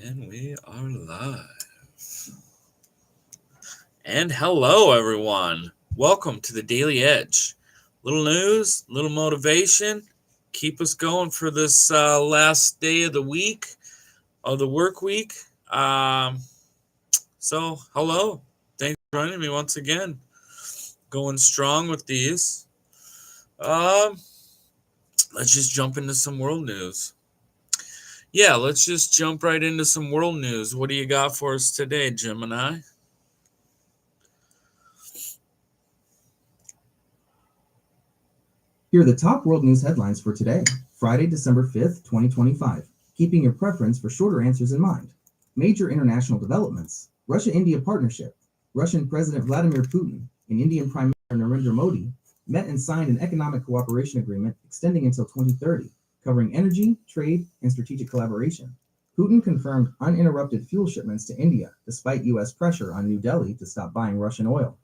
And we are live. And hello, everyone. Welcome to the Daily Edge. Little news, little motivation. Keep us going for this last day of the week, of the work week. Um, hello. Thanks for joining me once again. Going strong with these. Um, let's just jump into some world news. Yeah, let's just jump right into some world news. What do you got for us today, Gemini? Here are the top world news headlines for today, Friday, December 5th, 2025, keeping your preference for shorter answers in mind. Major international developments: Russia-India partnership. Russian President Vladimir Putin and Indian Prime Minister Narendra Modi met and signed an economic cooperation agreement extending until 2030, covering energy, trade, and strategic collaboration. Putin confirmed uninterrupted fuel shipments to India despite U.S. pressure on New Delhi to stop buying Russian oil.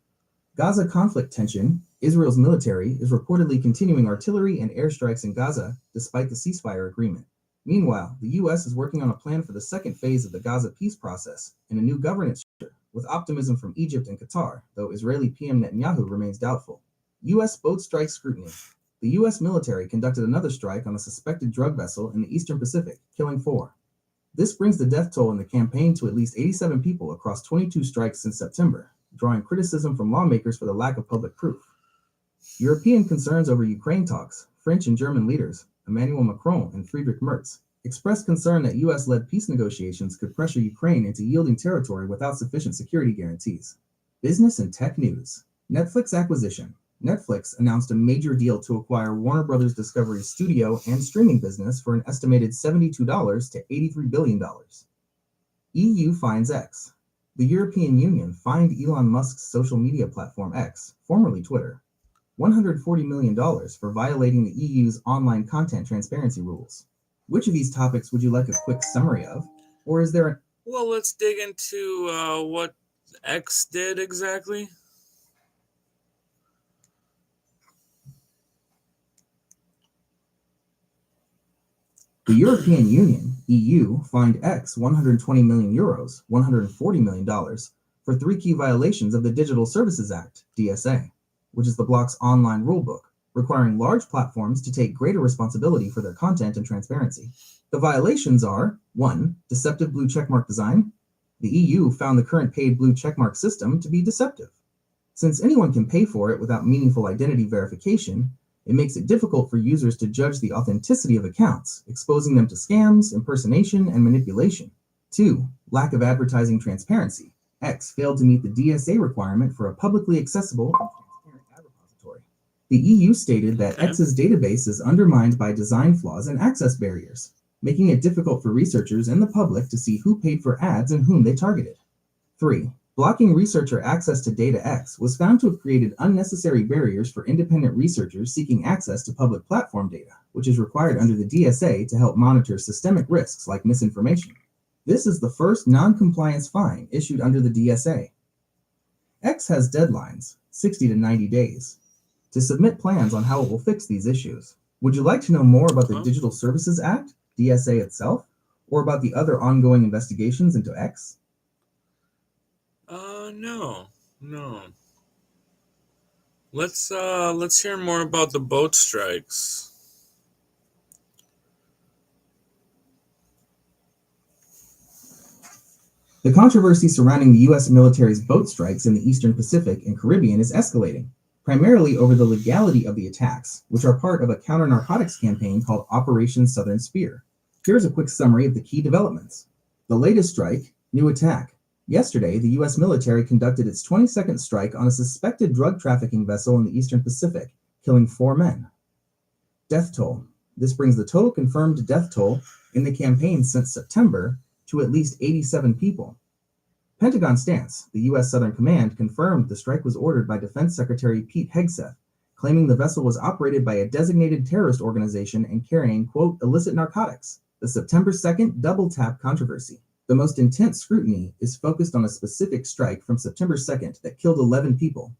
Gaza conflict tension: Israel's military is reportedly continuing artillery and airstrikes in Gaza despite the ceasefire agreement. Meanwhile, the U.S. is working on a plan for the second phase of the Gaza peace process and a new governance structure, with optimism from Egypt and Qatar, though Israeli PM Netanyahu remains doubtful. U.S. boat strike scrutiny: the U.S. military conducted another strike on a suspected drug vessel in the Eastern Pacific, killing 4. This brings the death toll in the campaign to at least 87 people across 22 strikes since September, drawing criticism from lawmakers for the lack of public proof. European concerns over Ukraine talks: French and German leaders, Emmanuel Macron and Friedrich Merz, expressed concern that US-led peace negotiations could pressure Ukraine into yielding territory without sufficient security guarantees. Business and tech news: Netflix acquisition. Netflix announced a major deal to acquire Warner Bros. Discovery's studio and streaming business for an estimated $72 to $83 billion. EU finds X. The European Union fined Elon Musk's social media platform X, formerly Twitter, $140 million for violating the EU's online content transparency rules. Which of these topics would you like a quick summary of? Or is there Well, let's dig into what X did exactly. The European Union, EU, fined X €120 million, $140 million, for 3 key violations of the Digital Services Act, DSA, which is the bloc's online rulebook, requiring large platforms to take greater responsibility for their content and transparency. The violations are: 1. Deceptive blue checkmark design. The EU found the current paid blue checkmark system to be deceptive. Since anyone can pay for it without meaningful identity verification, it makes it difficult for users to judge the authenticity of accounts, exposing them to scams, impersonation, and manipulation. 2. Lack of advertising transparency. X failed to meet the DSA requirement for a publicly accessible and transparent ad repository. The EU stated that X's database is undermined by design flaws and access barriers, making it difficult for researchers and the public to see who paid for ads and whom they targeted. 3. Blocking researcher access to data X was found to have created unnecessary barriers for independent researchers seeking access to public platform data, which is required under the DSA to help monitor systemic risks like misinformation. This is the first non-compliance fine issued under the DSA. X has deadlines, 60 to 90 days, to submit plans on how it will fix these issues. Would you like to know more about the Digital Services Act, DSA itself, or about the other ongoing investigations into X? No. Let's hear more about the boat strikes. The controversy surrounding the U.S. military's boat strikes in the Eastern Pacific and Caribbean is escalating, primarily over the legality of the attacks, which are part of a counter-narcotics campaign called Operation Southern Spear. Here's a quick summary of the key developments. The latest strike: new attack. Yesterday, the U.S. military conducted its 22nd strike on a suspected drug trafficking vessel in the Eastern Pacific, killing 4 men. Death toll. This brings the total confirmed death toll in the campaign since September to at least 87 people. Pentagon stance. The U.S. Southern Command confirmed the strike was ordered by Defense Secretary Pete Hegseth, claiming the vessel was operated by a designated terrorist organization and carrying, quote, illicit narcotics. The September 2nd double tap controversy. The most intense scrutiny is focused on a specific strike from September 2nd that killed 11 people.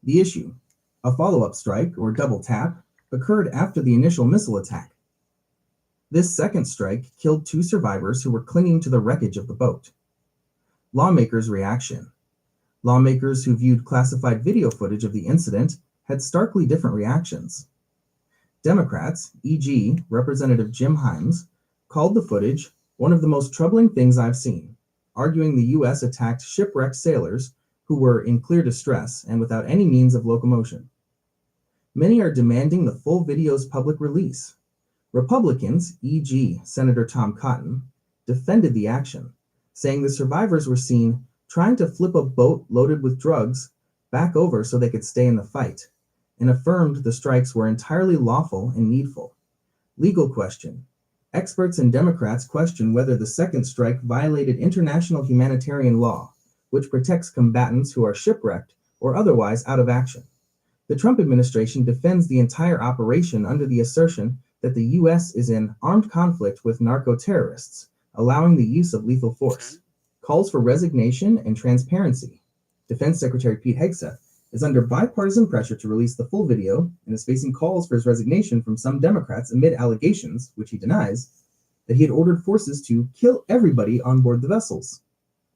The issue: a follow-up strike, or double tap, occurred after the initial missile attack. This second strike killed 2 survivors who were clinging to the wreckage of the boat. Lawmakers' reaction. Lawmakers who viewed classified video footage of the incident had starkly different reactions. Democrats, e.g., Representative Jim Himes, called the footage one of the most troubling things I've seen, arguing the U.S. attacked shipwrecked sailors who were in clear distress and without any means of locomotion. Many are demanding the full video's public release. Republicans, e.g., Senator Tom Cotton, defended the action, saying the survivors were seen trying to flip a boat loaded with drugs back over so they could stay in the fight, and affirmed the strikes were entirely lawful and needful. Legal question. Experts and Democrats question whether the second strike violated international humanitarian law, which protects combatants who are shipwrecked or otherwise out of action. The Trump administration defends the entire operation under the assertion that the U.S. is in armed conflict with narco-terrorists, allowing the use of lethal force. Calls for resignation and transparency. Defense Secretary Pete Hegseth is under bipartisan pressure to release the full video and is facing calls for his resignation from some Democrats amid allegations, which he denies, that he had ordered forces to kill everybody on board the vessels.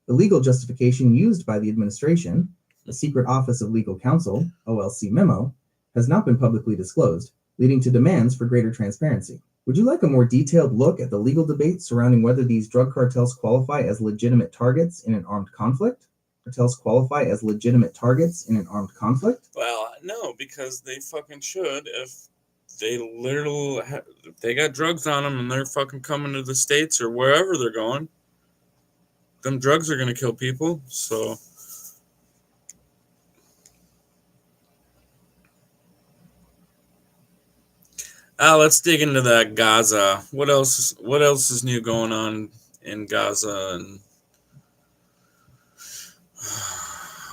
The legal justification used by the administration, the Secret Office of Legal Counsel, OLC memo, has not been publicly disclosed, leading to demands for greater transparency. Would you like a more detailed look at the legal debate surrounding whether these drug cartels qualify as legitimate targets in an armed conflict? Cartels qualify as legitimate targets in an armed conflict? Well, no, because they fucking should. If they literally, if they got drugs on them and they're fucking coming to the States or wherever they're going, them drugs are going to kill people. So let's dig into that Gaza. What else is new going on in Gaza and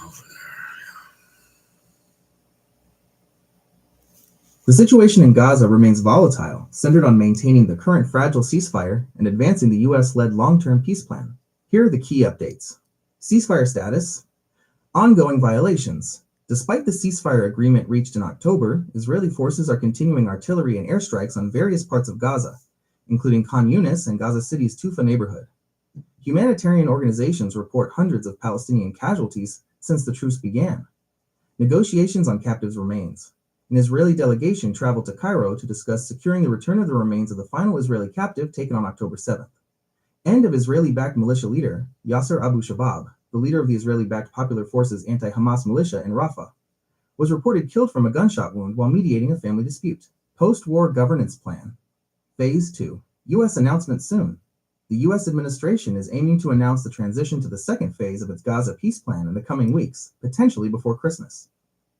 over there? The situation in Gaza remains volatile, centered on maintaining the current fragile ceasefire and advancing the U.S.-led long-term peace plan. Here are the key updates. Ceasefire status. Ongoing violations. Despite the ceasefire agreement reached in October, Israeli forces are continuing artillery and airstrikes on various parts of Gaza, including Khan Yunis and Gaza City's Tufa neighborhood. Humanitarian organizations report hundreds of Palestinian casualties since the truce began. Negotiations on captives remains. An Israeli delegation traveled to Cairo to discuss securing the return of the remains of the final Israeli captive taken on October 7th. End of Israeli-backed militia leader Yasser Abu Shabab, the leader of the Israeli-backed Popular Forces anti-Hamas militia in Rafah, was reported killed from a gunshot wound while mediating a family dispute. Post-war governance plan. Phase 2. U.S. announcement soon. The U.S. administration is aiming to announce the transition to the second phase of its Gaza peace plan in the coming weeks, potentially before Christmas.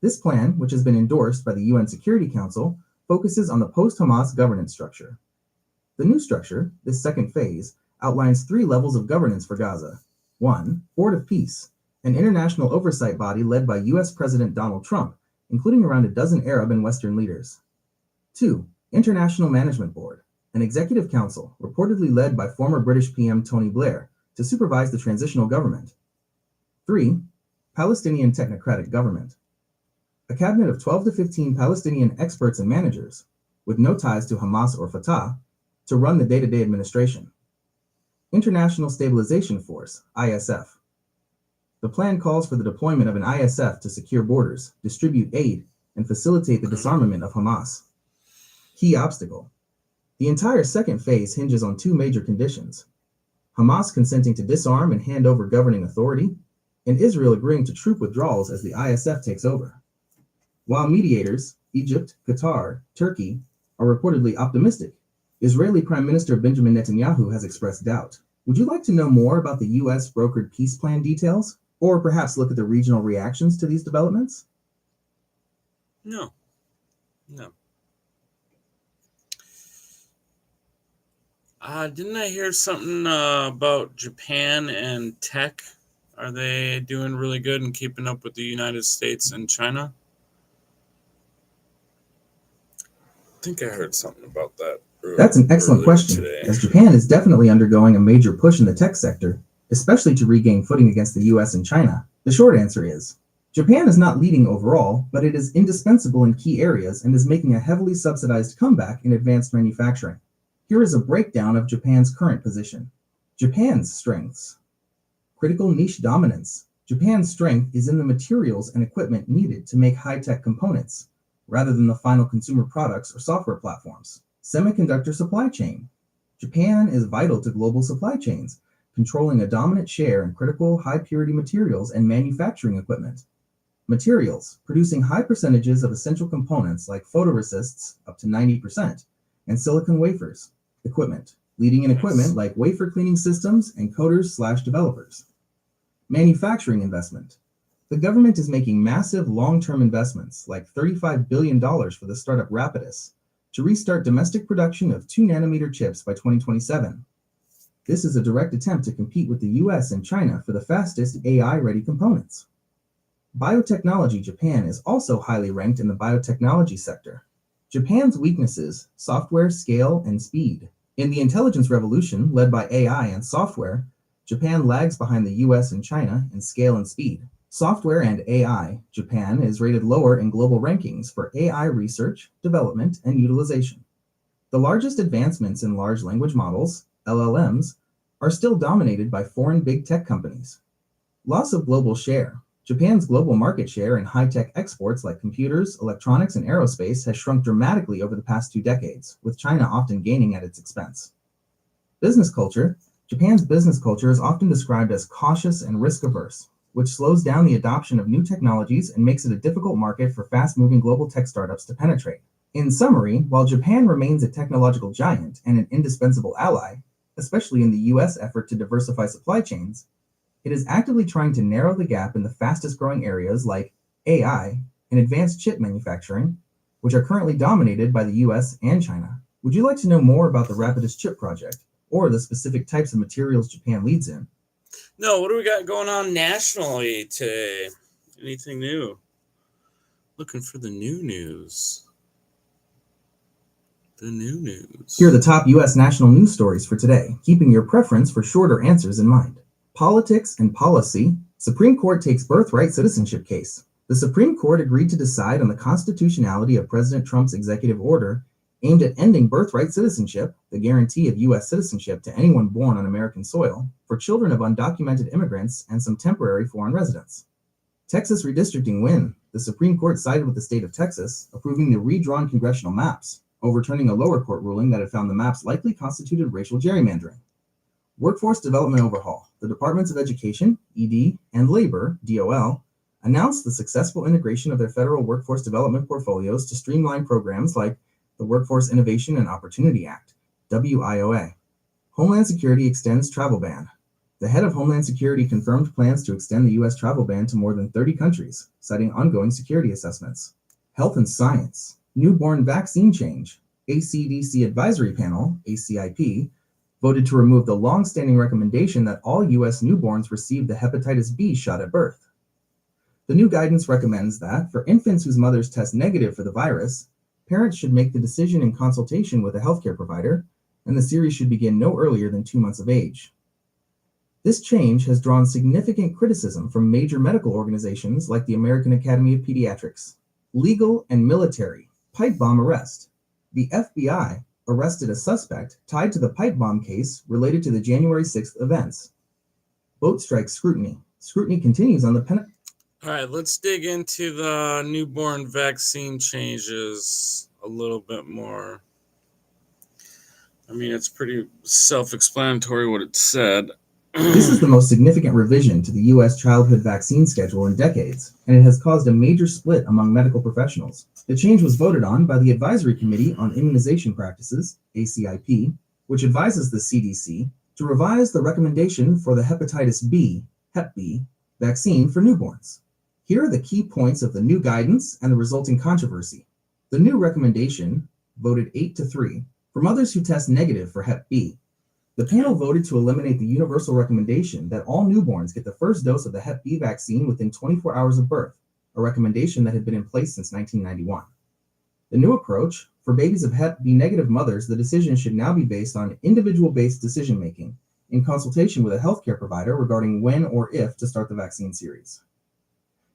This plan, which has been endorsed by the UN Security Council, focuses on the post-Hamas governance structure. The new structure, this second phase, outlines 3 levels of governance for Gaza. 1. Board of Peace, an international oversight body led by U.S. President Donald Trump, including around a dozen Arab and Western leaders. 2. International Management Board, an executive council reportedly led by former British PM Tony Blair to supervise the transitional government. 3. Palestinian Technocratic Government, a cabinet of 12 to 15 Palestinian experts and managers, with no ties to Hamas or Fatah, to run the day-to-day administration. International Stabilization Force, ISF. The plan calls for the deployment of an ISF to secure borders, distribute aid, and facilitate the disarmament of Hamas. Key obstacle. The entire second phase hinges on 2 major conditions: Hamas consenting to disarm and hand over governing authority, and Israel agreeing to troop withdrawals as the ISF takes over. While mediators, Egypt, Qatar, Turkey, are reportedly optimistic, Israeli Prime Minister Benjamin Netanyahu has expressed doubt. Would you like to know more about the U.S. brokered peace plan details, or perhaps look at the regional reactions to these developments? No. Didn't I hear something about Japan and tech? Are they doing really good and keeping up with the United States and China? I think I heard something about that. That's an excellent question, today, as Japan is definitely undergoing a major push in the tech sector, especially to regain footing against the US and China. The short answer is, Japan is not leading overall, but it is indispensable in key areas and is making a heavily subsidized comeback in advanced manufacturing. Here is a breakdown of Japan's current position. Japan's strengths. Critical niche dominance. Japan's strength is in the materials and equipment needed to make high-tech components, rather than the final consumer products or software platforms. Semiconductor supply chain. Japan is vital to global supply chains, controlling a dominant share in critical high-purity materials and manufacturing equipment. Materials, producing high percentages of essential components like photoresists, up to 90%, and silicon wafers. Equipment, leading in equipment like wafer cleaning systems and coders/developers. Manufacturing investment. The government is making massive long-term investments, like $35 billion for the startup Rapidus, to restart domestic production of 2-nanometer chips by 2027. This is a direct attempt to compete with the US and China for the fastest AI-ready components. Biotechnology. Japan is also highly ranked in the biotechnology sector. Japan's weaknesses: software, scale, and speed. In the intelligence revolution led by AI and software, Japan lags behind the US and China in scale and speed. Software and AI. Japan is rated lower in global rankings for AI research, development, and utilization. The largest advancements in large language models, LLMs, are still dominated by foreign big tech companies. Loss of global share. Japan's global market share in high-tech exports like computers, electronics, and aerospace has shrunk dramatically over the past 2 decades, with China often gaining at its expense. Business culture. Japan's business culture is often described as cautious and risk-averse, which slows down the adoption of new technologies and makes it a difficult market for fast-moving global tech startups to penetrate. In summary, while Japan remains a technological giant and an indispensable ally, especially in the US effort to diversify supply chains, it is actively trying to narrow the gap in the fastest-growing areas like AI and advanced chip manufacturing, which are currently dominated by the US and China. Would you like to know more about the Rapidus chip project, or the specific types of materials Japan leads in? No, what do we got going on nationally today? Anything new? Looking for the new news. The new news. Here are the top US national news stories for today, keeping your preference for shorter answers in mind. Politics and policy. Supreme Court takes birthright citizenship case. The Supreme Court agreed to decide on the constitutionality of President Trump's executive order aimed at ending birthright citizenship, the guarantee of US citizenship to anyone born on American soil, for children of undocumented immigrants and some temporary foreign residents. Texas redistricting win. The Supreme Court sided with the state of Texas, approving the redrawn congressional maps, overturning a lower court ruling that had found the maps likely constituted racial gerrymandering. Workforce development overhaul. The Departments of Education, ED, and Labor, DOL, announced the successful integration of their federal workforce development portfolios to streamline programs like the Workforce Innovation and Opportunity Act, WIOA. Homeland Security extends travel ban. The head of Homeland Security confirmed plans to extend the U.S. travel ban to more than 30 countries, citing ongoing security assessments. Health and science. Newborn vaccine change. ACDC Advisory Panel, ACIP, voted to remove the long-standing recommendation that all U.S. newborns receive the hepatitis B shot at birth. The new guidance recommends that, for infants whose mothers test negative for the virus, parents should make the decision in consultation with a healthcare provider, and the series should begin no earlier than 2 months of age. This change has drawn significant criticism from major medical organizations like the American Academy of Pediatrics. Legal and military. Pipe bomb arrest. The FBI arrested a suspect tied to the pipe bomb case related to the January 6th events. Boat strike scrutiny. Scrutiny continues on the All right, let's dig into the newborn vaccine changes a little bit more. I mean, it's pretty self-explanatory what it said. This is the most significant revision to the U.S. childhood vaccine schedule in decades, and it has caused a major split among medical professionals. The change was voted on by the Advisory Committee on Immunization Practices, ACIP, which advises the CDC to revise the recommendation for the hepatitis B, Hep B, vaccine for newborns. Here are the key points of the new guidance and the resulting controversy. The new recommendation, voted 8-3, for mothers who test negative for Hep B. The panel voted to eliminate the universal recommendation that all newborns get the first dose of the Hep B vaccine within 24 hours of birth, a recommendation that had been in place since 1991. The new approach, for babies of Hep B negative mothers, the decision should now be based on individual-based decision-making in consultation with a healthcare provider regarding when or if to start the vaccine series.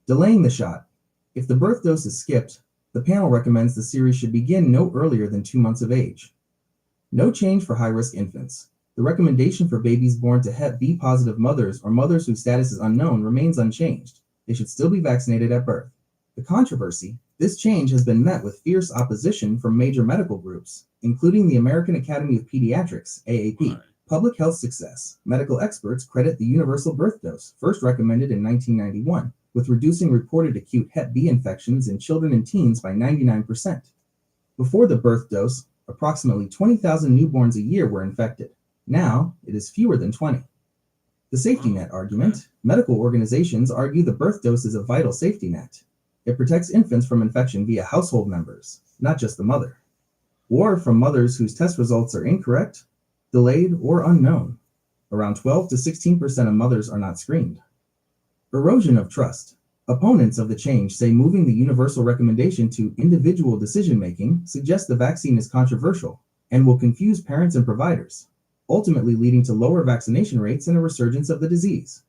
Delaying the shot. If the birth dose is skipped, the panel recommends the series should begin no earlier than 2 months of age. No change for high-risk infants. The recommendation for babies born to Hep B positive mothers or mothers whose status is unknown remains unchanged. They should still be vaccinated at birth. The controversy: this change has been met with fierce opposition from major medical groups, including the American Academy of Pediatrics, AAP. Right. Public health success. Medical experts credit the universal birth dose, first recommended in 1991, with reducing reported acute Hep B infections in children and teens by 99%. Before the birth dose, approximately 20,000 newborns a year were infected. Now, it is fewer than 20. The safety net argument. Medical organizations argue the birth dose is a vital safety net. It protects infants from infection via household members, not just the mother, or from mothers whose test results are incorrect, delayed, or unknown. Around 12 to 16% of mothers are not screened. Erosion of trust. Opponents of the change say moving the universal recommendation to individual decision-making suggests the vaccine is controversial and will confuse parents and providers, ultimately leading to lower vaccination rates and a resurgence of the disease.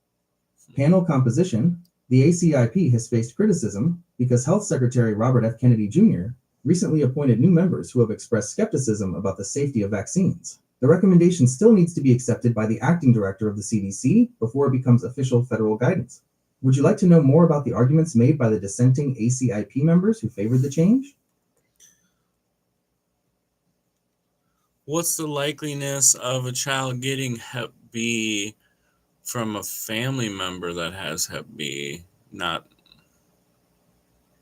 Panel composition. The ACIP has faced criticism because Health Secretary Robert F. Kennedy Jr. recently appointed new members who have expressed skepticism about the safety of vaccines. The recommendation still needs to be accepted by the acting director of the CDC before it becomes official federal guidance. Would you like to know more about the arguments made by the dissenting ACIP members who favored the change? What's the likeliness of a child getting Hep B from a family member that has Hep B? Not.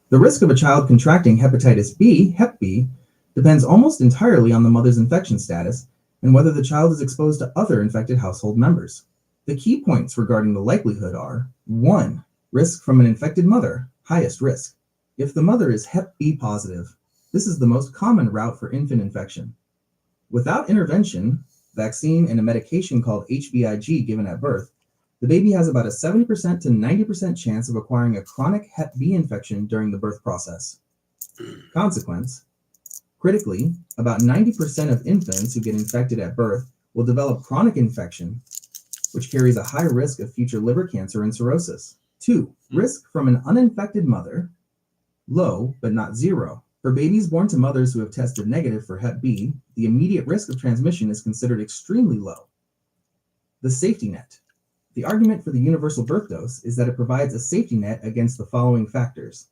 The risk of a child contracting hepatitis B, Hep B, depends almost entirely on the mother's infection status and whether the child is exposed to other infected household members. The key points regarding the likelihood are: 1. Risk from an infected mother, highest risk. If the mother is Hep B positive, this is the most common route for infant infection. Without intervention, vaccine, and a medication called HBIG given at birth, the baby has about a 70% to 90% chance of acquiring a chronic Hep B infection during the birth process. Consequence: critically, about 90% of infants who get infected at birth will develop chronic infection, which carries a high risk of future liver cancer and cirrhosis. 2. Risk from an uninfected mother, low but not zero. For babies born to mothers who have tested negative for Hep B, the immediate risk of transmission is considered extremely low. The safety net. The argument for the universal birth dose is that it provides a safety net against the following factors.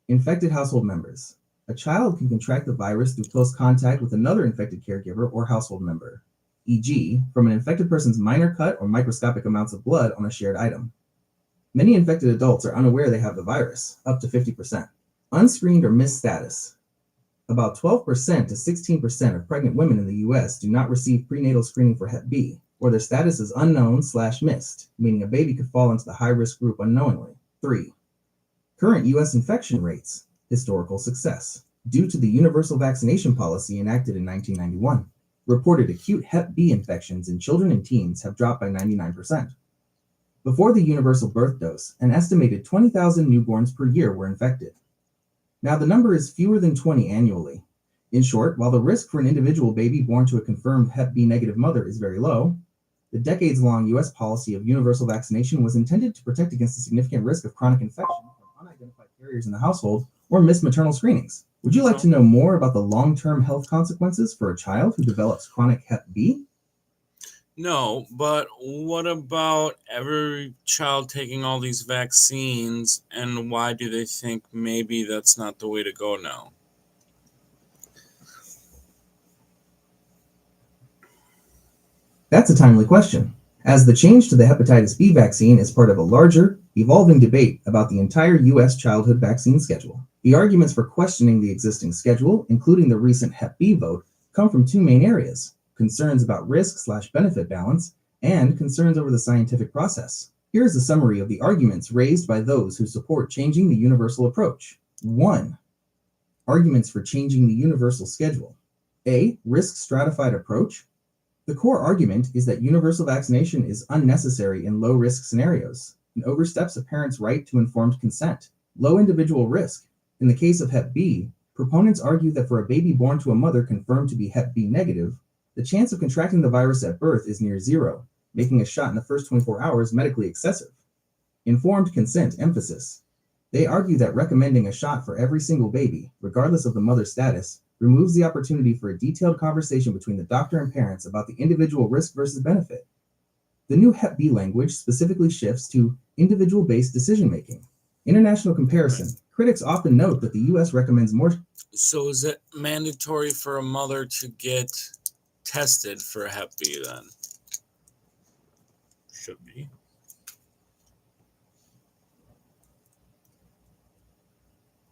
Infected household members. A child can contract the virus through close contact with another infected caregiver or household member, e.g., from an infected person's minor cut or microscopic amounts of blood on a shared item. Many infected adults are unaware they have the virus, up to 50%. Unscreened or missed status. About 12% to 16% of pregnant women in the U.S. do not receive prenatal screening for Hep B, or their status is unknown/missed, meaning a baby could fall into the high-risk group unknowingly. 3. Current U.S. infection rates. Historical success. Due to the universal vaccination policy enacted in 1991, reported acute Hep B infections in children and teens have dropped by 99%. Before the universal birth dose, an estimated 20,000 newborns per year were infected. Now the number is fewer than 20 annually. In short, while the risk for an individual baby born to a confirmed Hep B negative mother is very low, the decades-long U.S. policy of universal vaccination was intended to protect against the significant risk of chronic infection from unidentified carriers in the household or missed maternal screenings. Would you like to know more about the long-term health consequences for a child who develops chronic Hep B? No, but what about every child taking all these vaccines, and why do they think maybe that's not the way to go now? That's a timely question, as the change to the hepatitis B vaccine is part of a larger, evolving debate about the entire U.S. childhood vaccine schedule. The arguments for questioning the existing schedule, including the recent Hep B vote, come from two main areas: concerns about risk/benefit balance, and concerns over the scientific process. Here's a summary of the arguments raised by those who support changing the universal approach. 1. Arguments for changing the universal schedule. A. Risk stratified approach. The core argument is that universal vaccination is unnecessary in low-risk scenarios and oversteps a parent's right to informed consent. Low individual risk. In the case of Hep B, proponents argue that for a baby born to a mother confirmed to be Hep B negative, the chance of contracting the virus at birth is near zero, making a shot in the first 24 hours medically excessive. Informed consent emphasis. They argue that recommending a shot for every single baby, regardless of the mother's status, removes the opportunity for a detailed conversation between the doctor and parents about the individual risk versus benefit. The new Hep B language specifically shifts to individual-based decision-making. International comparison. Critics often note that the U.S. recommends more. So is it mandatory for a mother to get tested for Hep B then? Should be.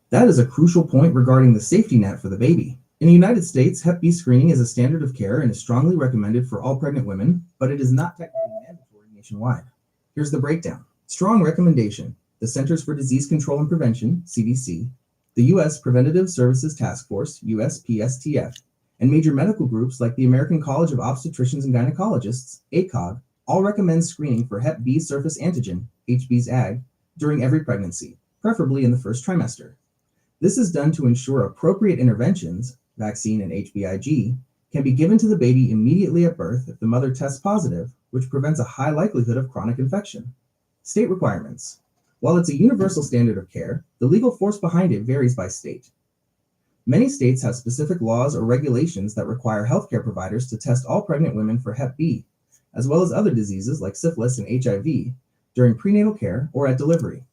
That is a crucial point regarding the safety net for the baby. In the United States, Hep B screening is a standard of care and is strongly recommended for all pregnant women, but it is not technically mandatory nationwide. Here's the breakdown. Strong recommendation. The Centers for Disease Control and Prevention, CDC, the U.S. Preventative Services Task Force, USPSTF, and major medical groups like the American College of Obstetricians and Gynecologists, ACOG, all recommend screening for Hep B surface antigen, HBs AG, during every pregnancy, preferably in the first trimester. This is done to ensure appropriate interventions, vaccine and HBIG, can be given to the baby immediately at birth if the mother tests positive, which prevents a high likelihood of chronic infection. State requirements. While it's a universal standard of care, the legal force behind it varies by state. Many states have specific laws or regulations that require healthcare providers to test all pregnant women for Hep B, as well as other diseases like syphilis and HIV, during prenatal care or at delivery.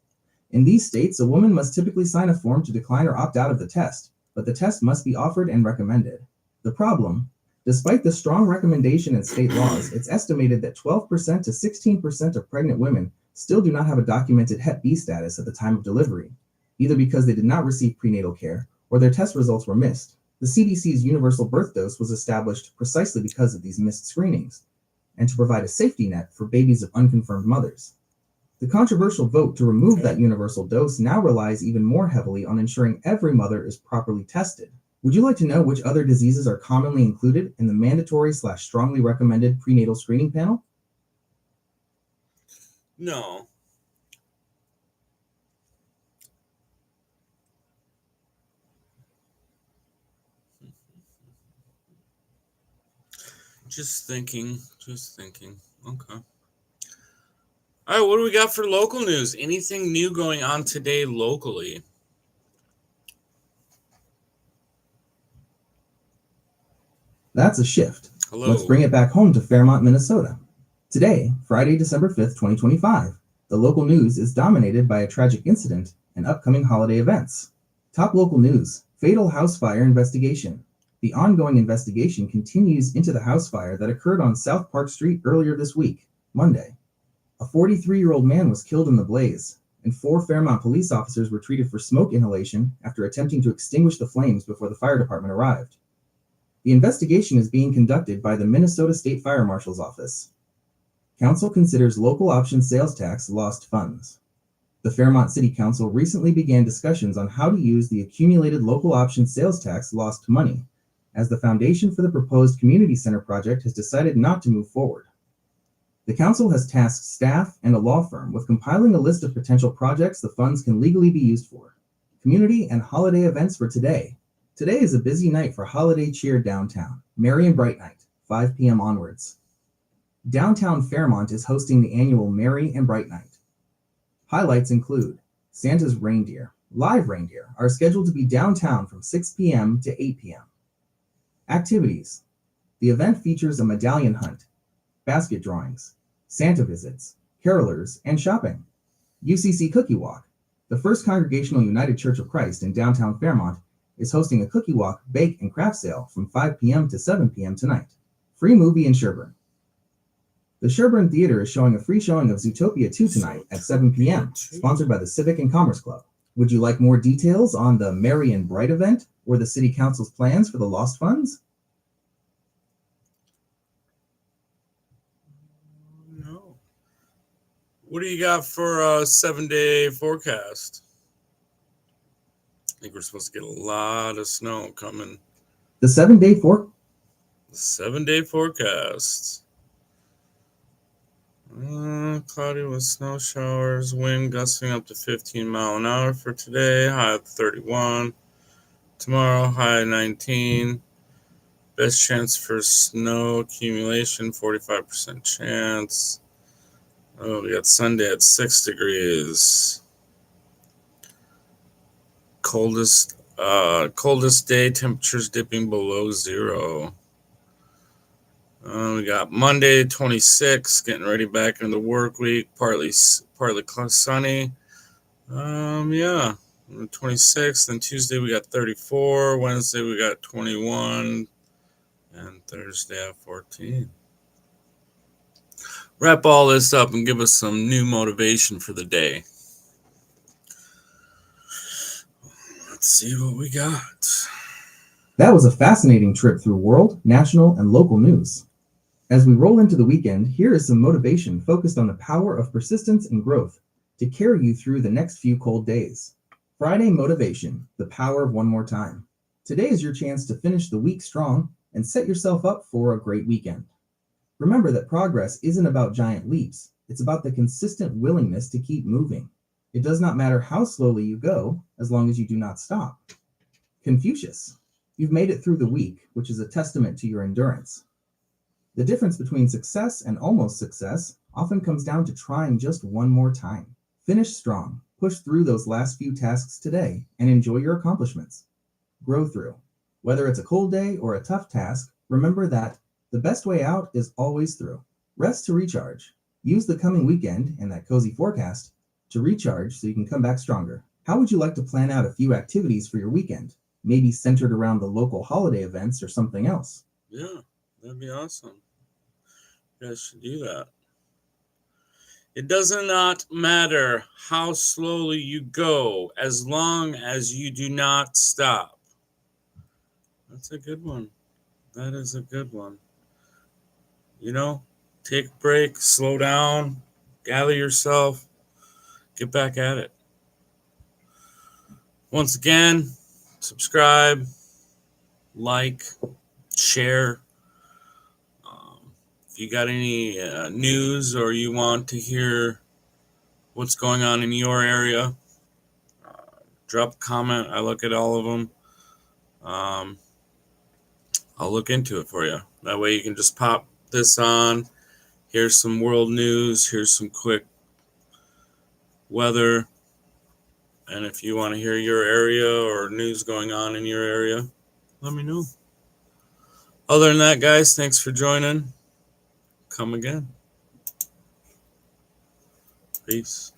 In these states, a woman must typically sign a form to decline or opt out of the test, but the test must be offered and recommended. The problem, despite the strong recommendation in state laws, it's estimated that 12% to 16% of pregnant women still do not have a documented Hep B status at the time of delivery, either because they did not receive prenatal care or their test results were missed. The CDC's universal birth dose was established precisely because of these missed screenings, and to provide a safety net for babies of unconfirmed mothers. The controversial vote to remove that universal dose now relies even more heavily on ensuring every mother is properly tested. Would you like to know which other diseases are commonly included in the mandatory/strongly recommended prenatal screening panel? No. Just thinking. Okay. All right, what do we got for local news? Anything new going on today locally? That's a shift. Hello. Let's bring it back home to Fairmont, Minnesota. Today, Friday, December 5th, 2025, the local news is dominated by a tragic incident and upcoming holiday events. Top local news, fatal house fire investigation. The ongoing investigation continues into the house fire that occurred on South Park Street earlier this week, Monday. A 43-year-old man was killed in the blaze, and 4 Fairmont police officers were treated for smoke inhalation after attempting to extinguish the flames before the fire department arrived. The investigation is being conducted by the Minnesota State Fire Marshal's Office. Council considers local option sales tax lost funds. The Fairmont City Council recently began discussions on how to use the accumulated local option sales tax lost money, as the foundation for the proposed community center project has decided not to move forward. The council has tasked staff and a law firm with compiling a list of potential projects the funds can legally be used for. Community and holiday events for today. Today is a busy night for holiday cheer downtown. Merry and Bright Night, 5 p.m. onwards. Downtown Fairmont is hosting the annual Merry and Bright Night. Highlights include Santa's reindeer. Live reindeer are scheduled to be downtown from 6 p.m. to 8 p.m. Activities. The event features a medallion hunt, basket drawings, Santa visits, carolers, and shopping. UCC Cookie Walk. The First Congregational United Church of Christ in downtown Fairmont is hosting a cookie walk, bake, and craft sale from 5 p.m. to 7 p.m. tonight. Free movie in Sherburne. The Sherburne Theater is showing a free showing of Zootopia 2 tonight at 7 p.m., sponsored by the Civic and Commerce Club. Would you like more details on the Merry and Bright event or the City Council's plans for the lost funds? No. What do you got for a 7-day forecast? I think we're supposed to get a lot of snow coming. The 7-day forecast. 7-day forecast. Cloudy with snow showers, wind gusting up to 15 mile an hour for today, high of 31. Tomorrow, high 19. Best chance for snow accumulation, 45% chance. Oh, we got Sunday at 6 degrees. Coldest Coldest day, temperatures dipping below 0. We got Monday 26, getting ready back into the work week. Partly sunny. Yeah, 26th. Then Tuesday we got 34. Wednesday we got 21, and Thursday at 14. Wrap all this up and give us some new motivation for the day. Let's see what we got. That was a fascinating trip through world, national, and local news. As we roll into the weekend, here is some motivation focused on the power of persistence and growth to carry you through the next few cold days. Friday motivation, the power of one more time. Today is your chance to finish the week strong and set yourself up for a great weekend. Remember that progress isn't about giant leaps. It's about the consistent willingness to keep moving. It does not matter how slowly you go, as long as you do not stop. Confucius, you've made it through the week, which is a testament to your endurance. The difference between success and almost success often comes down to trying just one more time. Finish strong, push through those last few tasks today, and enjoy your accomplishments. Grow through. Whether it's a cold day or a tough task, remember that the best way out is always through. Rest to recharge. Use the coming weekend and that cozy forecast to recharge so you can come back stronger. How would you like to plan out a few activities for your weekend? Maybe centered around the local holiday events or something else. Yeah, that'd be awesome. You guys should do that. It does not matter how slowly you go as long as you do not stop. That's a good one. That is a good one. Take a break, slow down, gather yourself, get back at it. Once again, subscribe, like, share. If you got any news or you want to hear what's going on in your area, drop a comment. I look at all of them. I'll look into it for you. That way you can just pop this on. Here's some world news. Here's some quick weather. And if you want to hear your area or news going on in your area, let me know. Other than that, guys, thanks for joining. Come again. Peace.